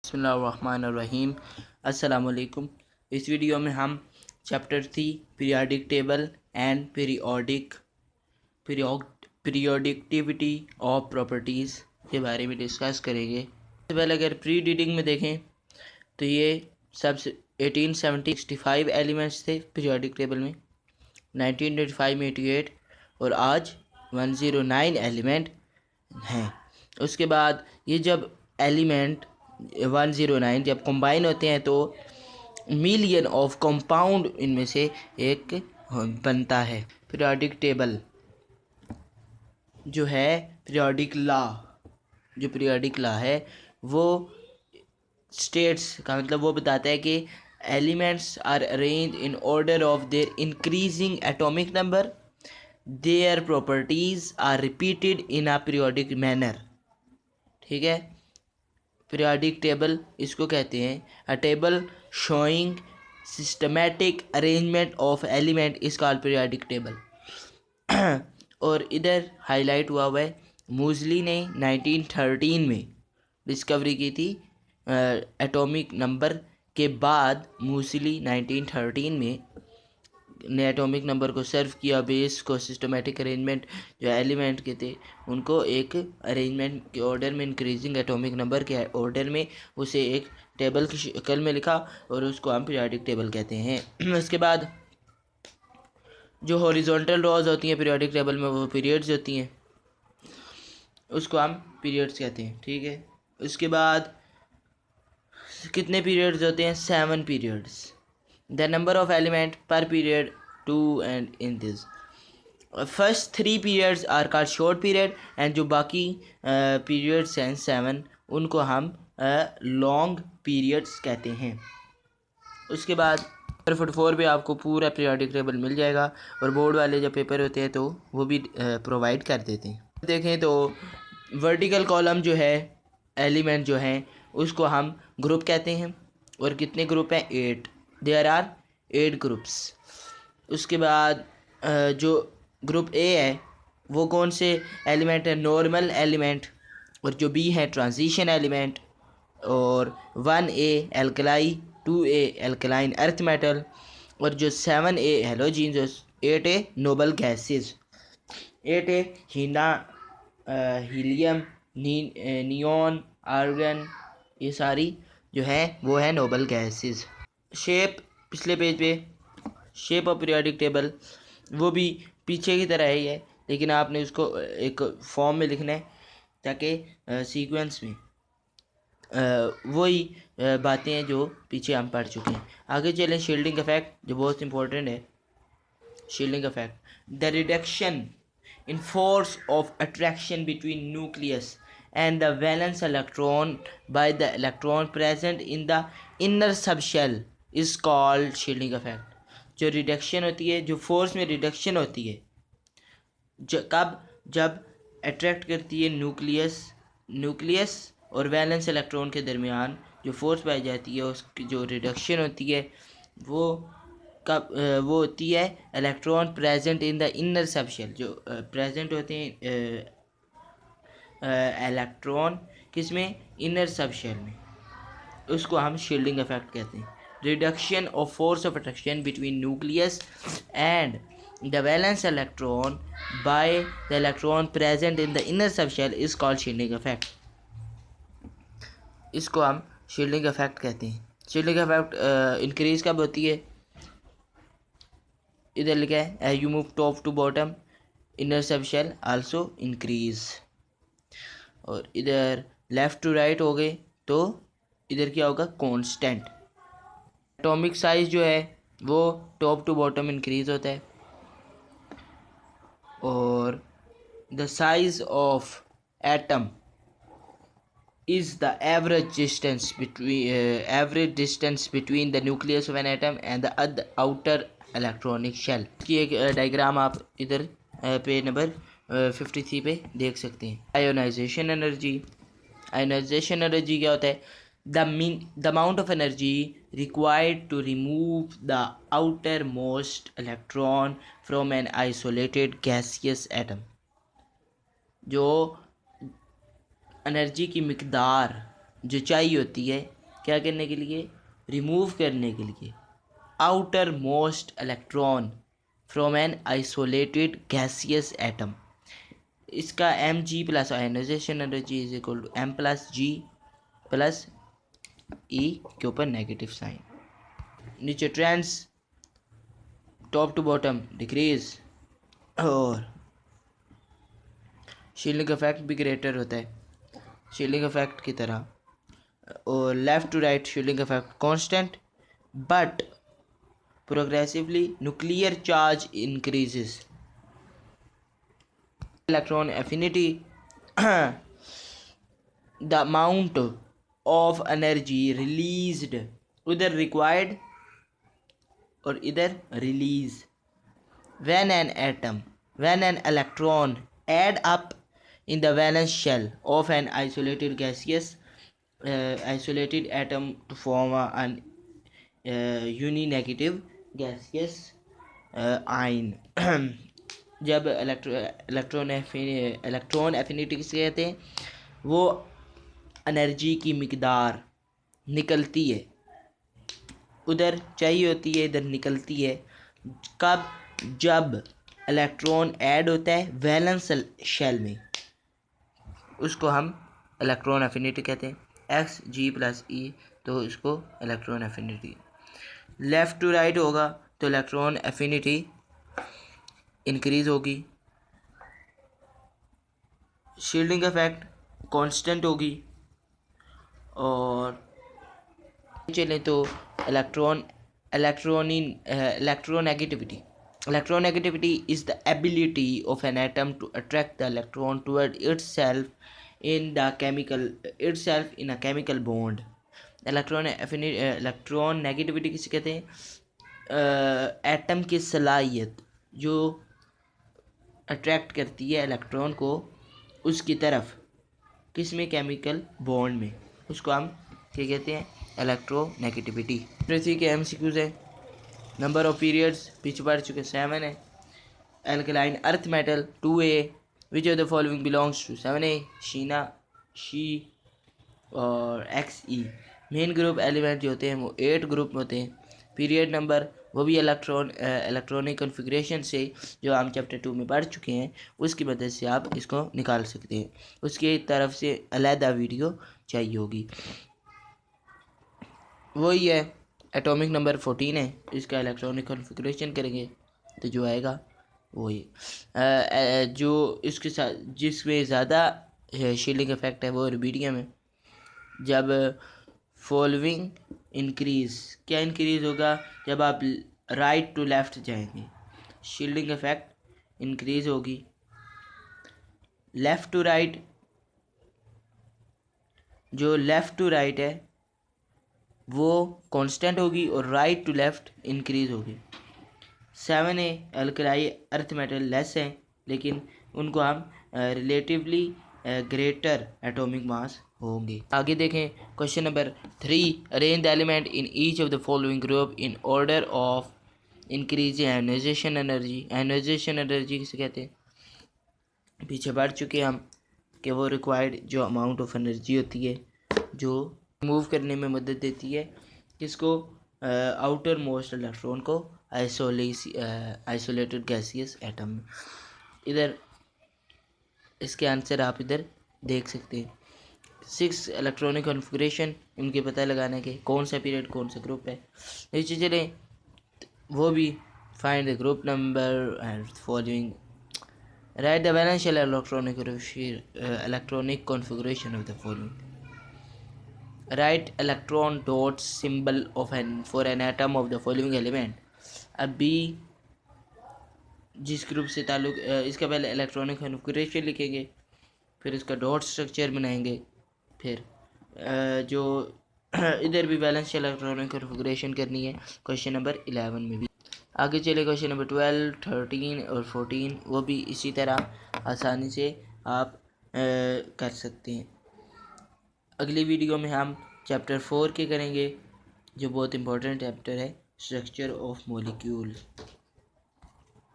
बिस्मिल्लाहिर्रहमानिर्रहीम। अस्सलामुअलैकुम। इस वीडियो में हम chapter 3 periodic table and periodicity of properties के बारे में डिस्कस करेंगे। सबसे पहले अगर प्री रीडिंग में देखें तो ये सबसे 1865 एलिमेंट्स थे पीरियोडिक टेबल में, 1985 में 88 और आज 109 एलिमेंट हैं। उसके बाद ये जब एलिमेंट 109 जब कंबाइन होते हैं तो मिलियन ऑफ कंपाउंड इनमें से एक बनता है। पीरियोडिक टेबल जो है, पीरियोडिक लॉ है वो स्टेट्स का मतलब वो बताता है कि elements are arrange in order of their increasing atomic number, their properties are repeated in a periodic manner. ठीक है, पीरियोडिक टेबल इसको कहते हैं। A table showing systematic arrangement of element is called periodic table. और इधर highlight हुआ है, मूजली ने 1913 में डिस्कवरी की थी एटॉमिक नंबर के बाद। मूजली 1913 में ने एटॉमिक नंबर को सर्व किया, बेस को सिस्टमेटिक अरेंजमेंट जो एलिमेंट के थे उनको एक अरेंजमेंट के ऑर्डर में, इंक्रीजिंग एटॉमिक नंबर के ऑर्डर में उसे एक टेबल की शक्ल में लिखा और उसको हम पीरियोडिक टेबल कहते हैं। उसके बाद जो हॉरिजॉन्टल रॉज होती हैं पीरियोडिक टेबल में, वो पीरियड्स होती हैं, उसको हम पीरियड्स कहते हैं। ठीक है, उसके बाद कितने पीरियड्स होते हैं? 7 periods. The number of element per period 2 and in this first 3 periods are called short period and जो बाकी periods हैं 7 उनको हम long periods कहते हैं। उसके बाद 44 पे आपको पूरा पीरियोडिक टेबल मिल जाएगा और बोर्ड वाले जब पेपर होते हैं तो वो भी प्रोवाइड कर देते हैं। देखें तो वर्टिकल कॉलम जो है, एलिमेंट जो हैं उसको हम ग्रुप कहते हैं और कितने ग्रुप हैं? 8। There are 8 groups. उसके बाद जो ग्रुप ए है वो कौन से एलिमेंट है? Normal element. और जो बी है ट्रांजिशन एलिमेंट। और 1A alkali, 2A alkaline earth metal और जो 7A halogens, 8A noble gases, 8A helium, neon, argon, ये सारी जो है वो है नोबल गैसेस। शेप पिछले पेज पे, शेप ऑफ पीरियोडिक टेबल वो भी पीछे की तरह ही है, लेकिन आपने उसको एक फॉर्म में लिखना है ताकि सीक्वेंस में वही बातें हैं जो पीछे हम पढ़ चुके हैं। आगे चलें, शील्डिंग इफेक्ट जो बहुत इंपॉर्टेंट है। Shielding effect, the reduction in force of attraction between nucleus and the valence electron by the electron present in the inner subshell is called shielding effect। जो रिडक्शन होती है, जो फोर्स में reduction होती है, कब? जब अट्रैक्ट करती है न्यूक्लियस और वैलेंस इलेक्ट्रॉन के दरमियान जो फोर्स पाई जाती है, उसकी जो रिडक्शन होती है वो कब वो होती है? Electron present in the inner subshell. जो प्रेजेंट होते हैं इलेक्ट्रॉन किस में? इनर सबशेल में, उसको हम शील्डिंग इफेक्ट कहते हैं। Reduction of force of attraction between nucleus and the valence electron by the electron present in the inner subshell is called shielding effect. इसको हम शील्डिंग इफेक्ट कहते हैं। शील्डिंग इफेक्ट इंक्रीज कब होती है? इधर लिखा है as you move top to bottom inner subshell also increase. और इधर लेफ्ट टू राइट हो गए तो इधर क्या होगा? कांस्टेंट। एटॉमिक साइज जो है वो टॉप टू बॉटम इंक्रीज होता है। और the size of atom is the average distance between the nucleus of an atom and the outer electronic shell। की एक डायग्राम आप इधर पेज नंबर 53 पे देख सकते हैं। आयोनाइजेशन एनर्जी क्या होता है? the amount of energy required to remove the outermost electron from an isolated gaseous atom। जो एनर्जी की मिकदार जो चाहिए होती है क्या करने के लिए, रिमूव करने के लिए outermost electron from an isolated gaseous atom. इसका M G plus ionisation energy is equal to M plus G plus E के ऊपर नेगेटिव साइन। नीचे trends top to bottom decrease, और शील्डिंग इफेक्ट भी greater होता है shielding effect की तरह, और left to right shielding effect constant but progressively nuclear charge increases. Electron affinity the amount of energy released, उधर रिक्वायर्ड और इधर release, when an electron add up in the valence shell of an isolated gaseous isolated atom to form an uninegative gaseous ion। जब electron affinity किसे कहते हैं, वो energy की मिकदार निकलती है, उधर चाहिए होती है इधर निकलती है। कब, जब इलेक्ट्रॉन ऐड होता है वैलेंस शेल में, उसको हम इलेक्ट्रॉन एफिनिटी कहते हैं। एक्स जी प्लस ई, तो इसको electron affinity. Left to right होगा तो इलेक्ट्रॉन एफिनिटी इंक्रीज होगी, शील्डिंग इफेक्ट कांस्टेंट होगी, और चले तो electronegativity is the ability of an atom to attract the electron toward itself in a chemical bond। Electron negativity किसे कहते हैं, एटम की सलाहियत जो अट्रैक्ट करती है इलेक्ट्रॉन को उसकी तरफ, किस में, केमिकल बॉन्ड में, उसको हम क्या कहते हैं, इलेक्ट्रोनेगेटिविटी। पृथ्वी के एमसीक्यूज है। नंबर ऑफ पीरियड्स पीछे पढ़ चुके 7 है। Alkaline earth metal 2A, which of the following belongs to 7A, शीना, शी और XE। मेन ग्रुप एलिमेंट जो होते हैं वो 8 ग्रुप में होते हैं। पीरियड नंबर वो भी इलेक्ट्रॉनिक कॉन्फ़िगरेशन से जो हम चैप्टर 2 में पढ़ चुके हैं उसकी मदद से आप इसको निकाल सकते हैं। उसकी तरफ से अलहदा वीडियो चाहिए होगी। वही है, एटॉमिक नंबर 14 है, इसका इलेक्ट्रॉनिक कॉन्फ़िगरेशन करेंगे तो जो आएगा वही। जो इसके साथ जिसमें ज़्यादा शील्डिंग इफेक्ट है वो रुबिडियम है। जब फॉलोइंग इंक्रीज, क्या इंक्रीज होगा, जब आप राइट टू लेफ़्ट जाएंगे शील्डिंग इफेक्ट इंक्रीज होगी। लेफ़्ट टू राइट, जो लेफ़्ट टू राइट है वो कांस्टेंट होगी और राइट टू लेफ़्ट इंक्रीज होगी। 7A alkali earth metal less हैं, लेकिन उनको हम रिलेटिवली ग्रेटर एटॉमिक मास होंगे। आगे देखें question number 3, arrange the element in each of the following group in order of increase ionization energy. Ionization energy किसे कहते हैं, पीछे बढ़ चुके हम कि वो रिक्वायर्ड जो अमाउंट ऑफ एनर्जी होती है जो मूव करने में मदद देती है किसको, आउटर मोस्ट इलेक्ट्रॉन को आइसोलेटेड गैसियस एटम। इधर इसके आंसर आप इधर देख सकते हैं। 6 इलेक्ट्रॉनिक कॉन्फ़िगरेशन, इनके पता लगाने के कौन सा पीरियड कौन सा ग्रुप है। नीचे चलें वो भी, find the group number and following, write the valential electronic configuration of the following, write electron dot symbol of an for an atom of the following element. अभी जिस ग्रुप से ताल्लुक, इसका पहले इलेक्ट्रॉनिक कॉन्फ़िगरेशन लिखेंगे, फिर इसका डॉट स्ट्रक्चर बनाएंगे, फिर जो इधर भी वैलेंशियल इलेक्ट्रॉनिक कॉन्फ़िगरेशन करनी है क्वेश्चन नंबर 11 में भी। आगे चले क्वेश्चन नंबर 12, 13 और 14, वो भी इसी तरह आसानी से आप कर सकते हैं। अगली वीडियो में हम चैप्टर 4 के करेंगे जो बहुत इंपॉर्टेंट चैप्टर है, स्ट्रक्चर ऑफ मॉलिक्यूल।